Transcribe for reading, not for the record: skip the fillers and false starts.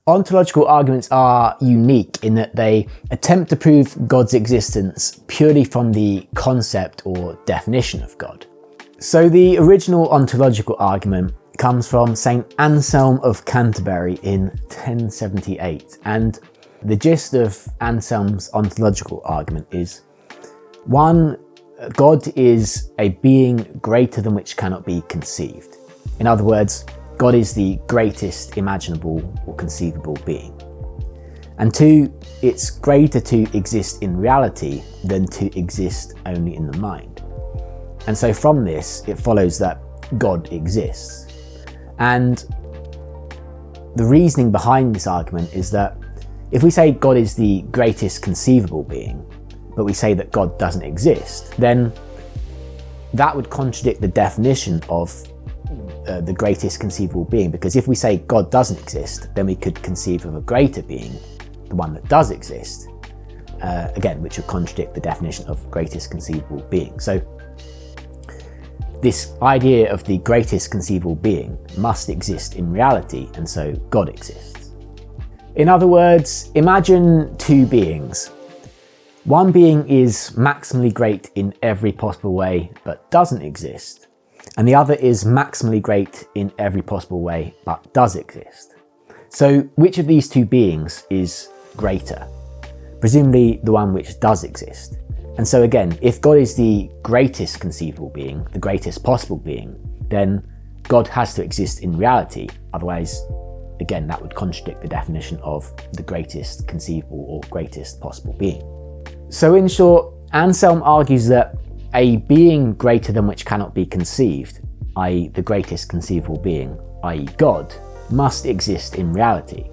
Ontological arguments are unique in that they attempt to prove God's existence purely from the concept or definition of God. So the original ontological argument comes from St. Anselm of Canterbury in 1078, and the gist of Anselm's ontological argument is: 1. God is a being greater than which cannot be conceived. In other words, God is the greatest imaginable or conceivable being. And 2, it's greater to exist in reality than to exist only in the mind. And so from this, it follows that God exists. And the reasoning behind this argument is that if we say God is the greatest conceivable being, but we say that God doesn't exist, then that would contradict the definition of the greatest conceivable being, because if we say God doesn't exist, then we could conceive of a greater being, the one that does exist, again, which would contradict the definition of greatest conceivable being. So this idea of the greatest conceivable being must exist in reality, and so God exists. In other words, imagine two beings. One being is maximally great in every possible way but doesn't exist, and the other is maximally great in every possible way but does exist. So which of these two beings is greater? Presumably the one which does exist. And so again, if God is the greatest conceivable being, the greatest possible being, then God has to exist in reality. Otherwise, again, that would contradict the definition of the greatest conceivable or greatest possible being. So in short, Anselm argues that a being greater than which cannot be conceived, i.e. the greatest conceivable being, i.e. God, must exist in reality.